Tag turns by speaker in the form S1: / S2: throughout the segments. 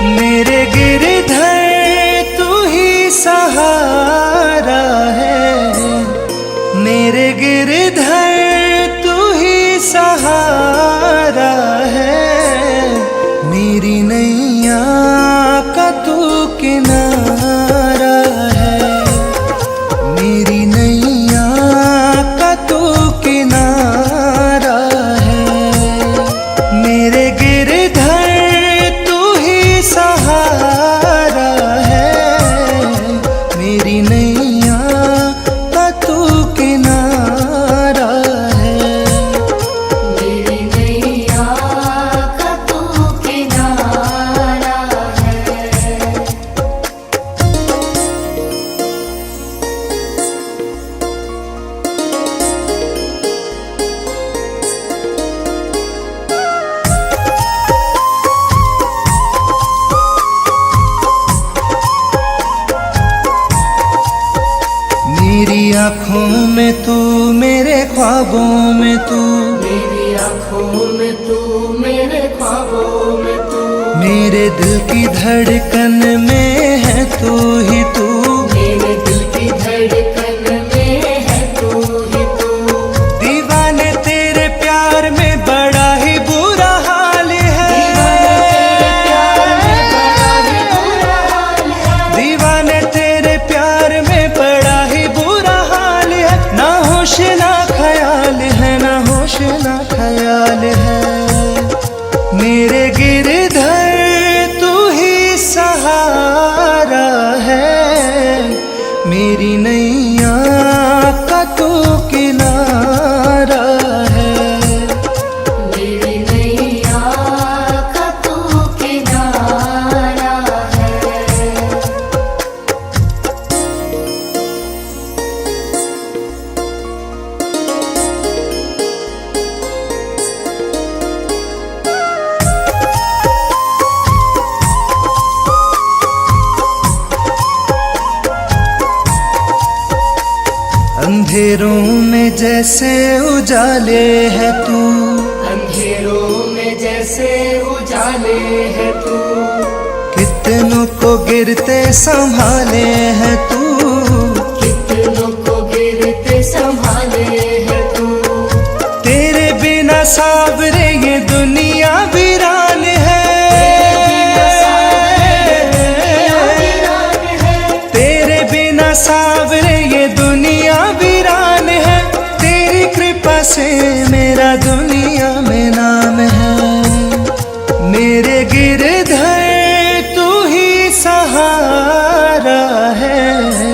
S1: मेरे गिरधर तू ही सहारा है, मेरे गिरधर तू ही सहारा है। मेरी नैया का तू किनारा है, मेरी नैया का तू किनारा है। मेरे गिरधर तू ही सहारा है, मेरी नैया का तू किनारा है।
S2: मेरी नैया का तू किनारा है।
S1: मेरी आँखों में तू, मेरे ख्वाबों में तू,
S2: मेरी आँखों में तू, मेरे ख्वाबों में तू,
S1: मेरे दिल की धड़कन में है तू ही तू।
S2: मेरे दिल की धड़कन में है तू ही तू।
S1: दीवाने तेरे प्यार में बड़ा ही बुरा हाल है, दीवाने तेरे प्यार में बड़ा ही बुरा हाल है। ना होश ना ख्याल है, ना होश ना ख्याल है। मेरे गिरधर तू ही सहारा है, मेरी नैया का तू किनारा है।
S2: मेरी नैया का तू किनारा है।
S1: अंधेरों में जैसे उजाले है तू,
S2: अंधेरों में जैसे उजाले है तू,
S1: कितनों को गिरते संभाले है तू।
S2: कितनों को गिरते संभाले है तू।
S1: तेरे बिना सावरे ये दुनिया वीरान है, तेरे बिना सावरे ये दुनिया वीरान है। तेरी कृपा से मेरा दुनिया में नाम है। मेरे गिरधर तू ही सहारा है,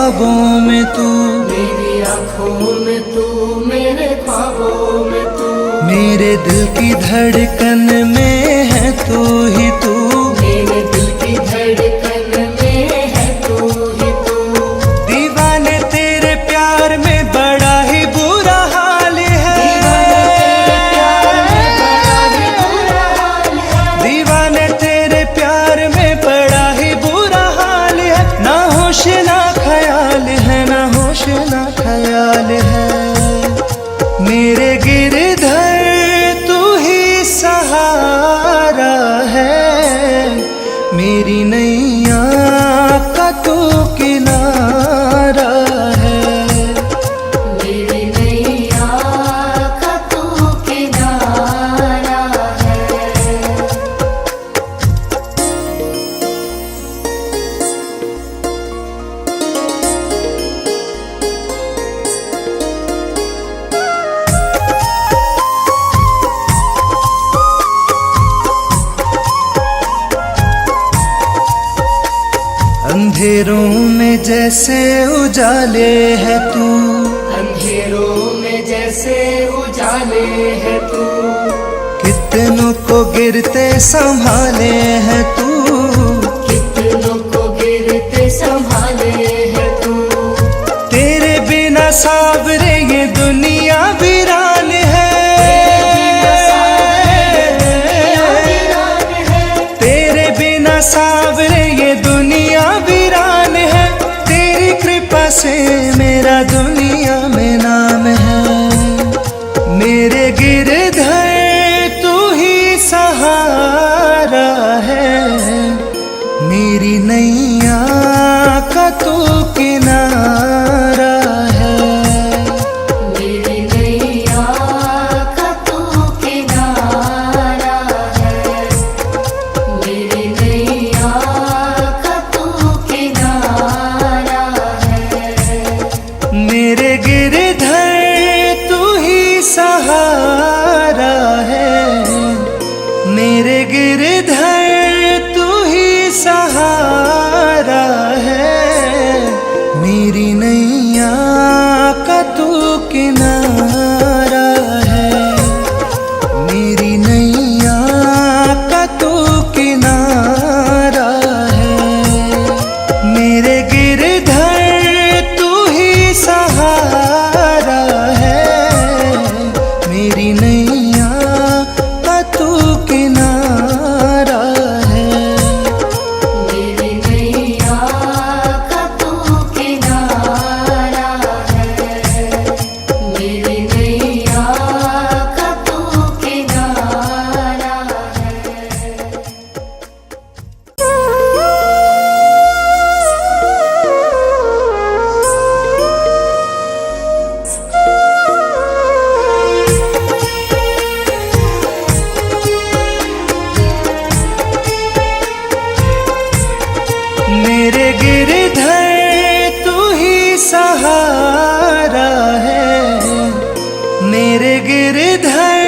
S1: ख्वाबों में तू,
S2: मेरी आँखों में तू, मेरे ख्वाबों में तू,
S1: मेरे दिल की धड़कन में है तू ही तू,
S2: मेरे दिल की धड़कन में है तू ही तू।
S1: दीवाने तेरे प्यार में बड़ा ही बुरा हाल है, दीवाने तेरे प्यार में बड़ा ही बुरा हाल है, ना होश ना ख्याल है, ना होश ना ख्याल है। मेरे गिरधर तू ही सहारा है, मेरी नैया का तू किनारा है,
S2: मेरी नैया का तू किनारा है।
S1: अंधेरों में जैसे उजाले है तू,
S2: अंधेरों में जैसे उजाले है तू,
S1: कितनों को गिरते संभाले है तू,
S2: कितनों को गिरते संभाले है तू।
S1: तेरे बिना सावरे ये दुनिया वीरान है, तेरे बिना सावरे ये दुनिया वीरान है, तेरी कृपा से मेरा दुनिया में नाम है। मेरे गिरधर तू ही सहारा है, मेरी नैया का तू किनारा है,
S2: मेरी नैया का तू किनारा है, मेरी नैया का तू किनारा है।
S1: मेरे गिरधर तू ही सहारा है, मेरे गिरधर तू ही सहारा है, मेरी नैया का तू किनारा है, मेरी नैया का तू किनारा है, मेरे गिरधर तू ही सहारा है, मेरी नैया का तू किनारा है,
S2: मेरी नैया का तू किनारा है, मेरी नैया का तू किनारा
S1: मेरे गिरधर तू ही सहारा है, मेरे गिरधर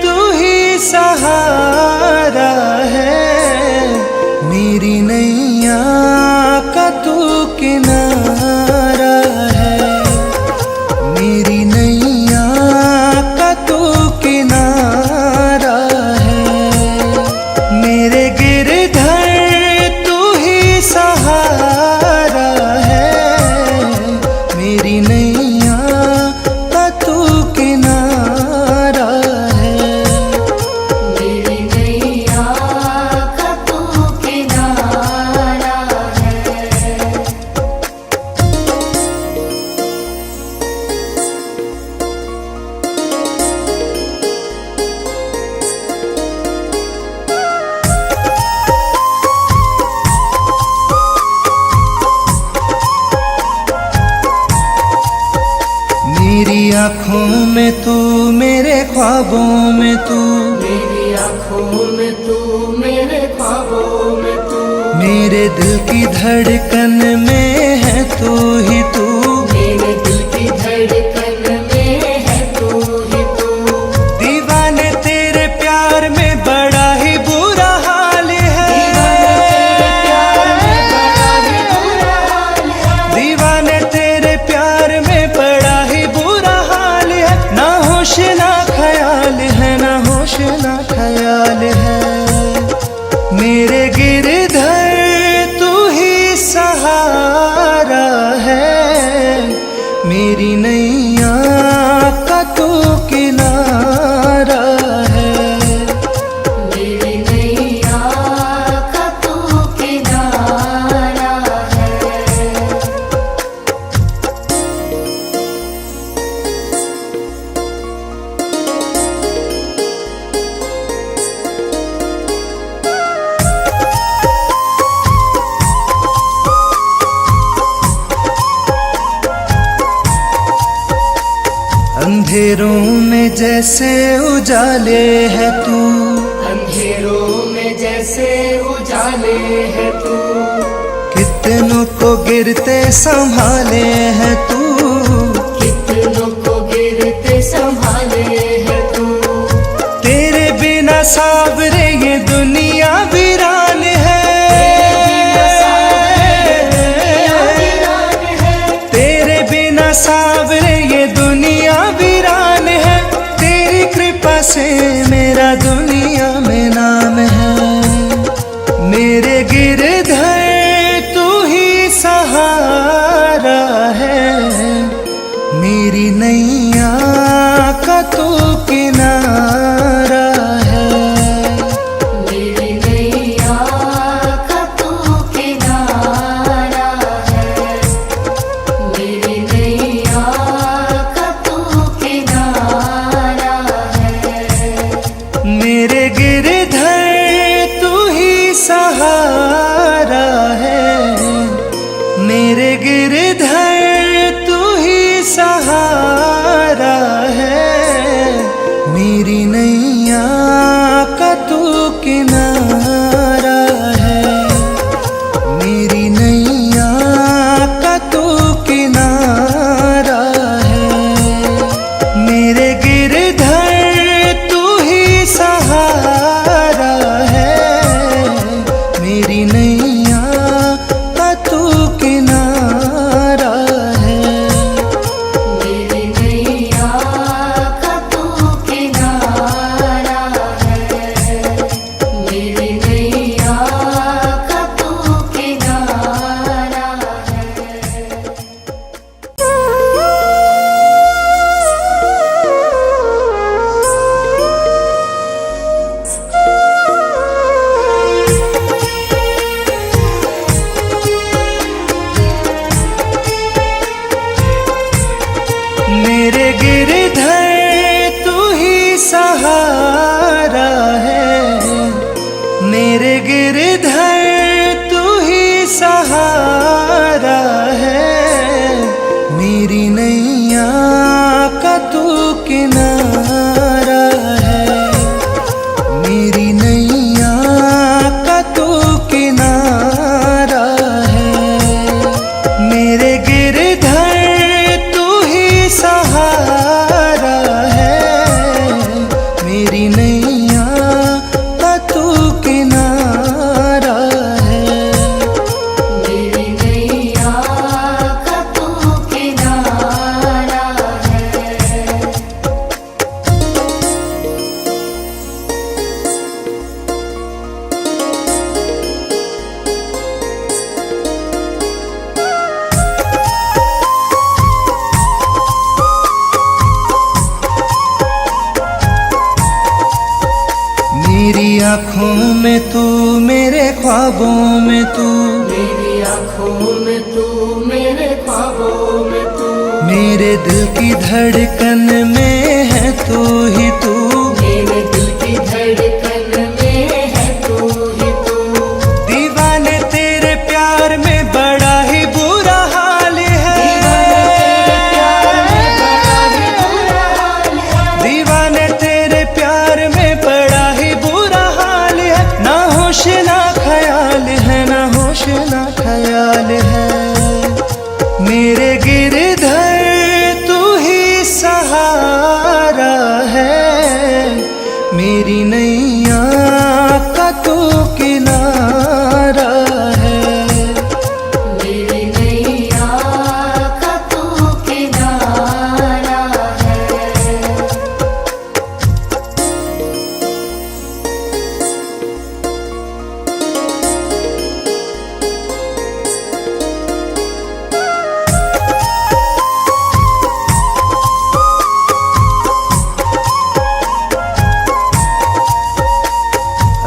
S1: तू ही सहारा है, मेरी नैया का तू किनारा है, मेरी नैया का तू किनारा है, मेरे गिरधर तू ही सहारा है, मेरी नैया का तू किनारा है,
S2: मेरी नैया का तू किनारा है।
S1: मेरी आँखों में तू, मेरे ख्वाबों में तू,
S2: मेरी आँखों में तू, मेरे ख्वाबों में तू,
S1: मेरे दिल की धड़कन में है तू ही तू,
S2: मेरे दिल की धड़कन में है तू ही तू।
S1: दीवाने तेरे प्यार में बड़ा ही बुरा हाल है,
S2: दीवाने तेरे प्यार में बड़ा ही बुरा हाल है,
S1: दीवाने अंधेरों में जैसे उजाले है तू,
S2: अंधेरों में जैसे उजाले है तू,
S1: कितनों को गिरते संभाले है तू,
S2: कितनों को गिरते संभाले है तू।
S1: तेरे बिना सावरे ये दुनिया वीरान है, तेरे बिना सावरे ये दुनिया वीरान है। तेरी कृपा से मेरा दुनिया में नाम है, मेरे गिरधर तू ही सहारा है, मेरी नैया का तू किनारा है,
S2: मेरी नैया का तू किनारा है, मेरी नैया का तू किनारा है।
S1: मेरे गिरधर तू ही सहारा है, मेरे गिरधर तू ही सहारा है, मेरी नैया का तू किनारा है, मेरी नैया का तू किनारा है, मेरे गिरधर तू ही सहारा है, मेरी नैया का तू किनारा है।
S2: मेरी नैया का तू किनारा है, मेरी नैया का तू किनारा
S1: मेरे गिरधर तू ही सहारा है, मेरे गिरधर तू ही सहारा है, मेरी नैया का तू किनारा है, मेरी नैया का तू किनारा है, मेरे गिरधर तू ही सहारा है, मेरी नैया का तू किनारा है,
S2: मेरी नैया का तू किनारा है।
S1: मेरी आँखों में तू, मेरे ख्वाबों में तू,
S2: मेरी आँखों में तू, मेरे ख्वाबों में तू,
S1: मेरे दिल की धड़कन में है तू ही तू,
S2: मेरे दिल की धड़कन में है तू ही तू।
S1: दीवाने तेरे प्यार में बड़ा ही बुरा हाल है, दीवाने तेरे प्यार में बड़ा ही बुरा हाल है, ना होश ना ख्याल है, ना होश ना ख्याल है, मेरे गिरधर तू ही सहारा है, मेरी नैया का तू किनारा है,
S2: मेरी नैया का तू किनारा है।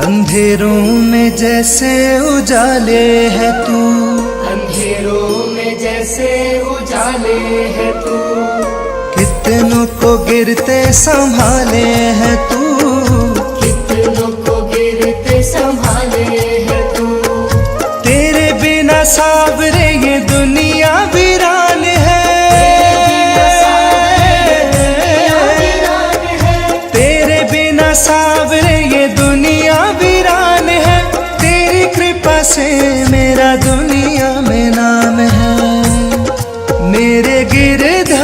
S1: अंधेरों में जैसे उजाले है तू,
S2: अंधेरों में जैसे उजाले है तू,
S1: कितनों को गिरते संभाले है तू,
S2: कितनों को गिरते संभाले है तू।
S1: तेरे बिना सावरे ये दुनिया वीरान है, दुनिया में नाम है, मेरे गिरधर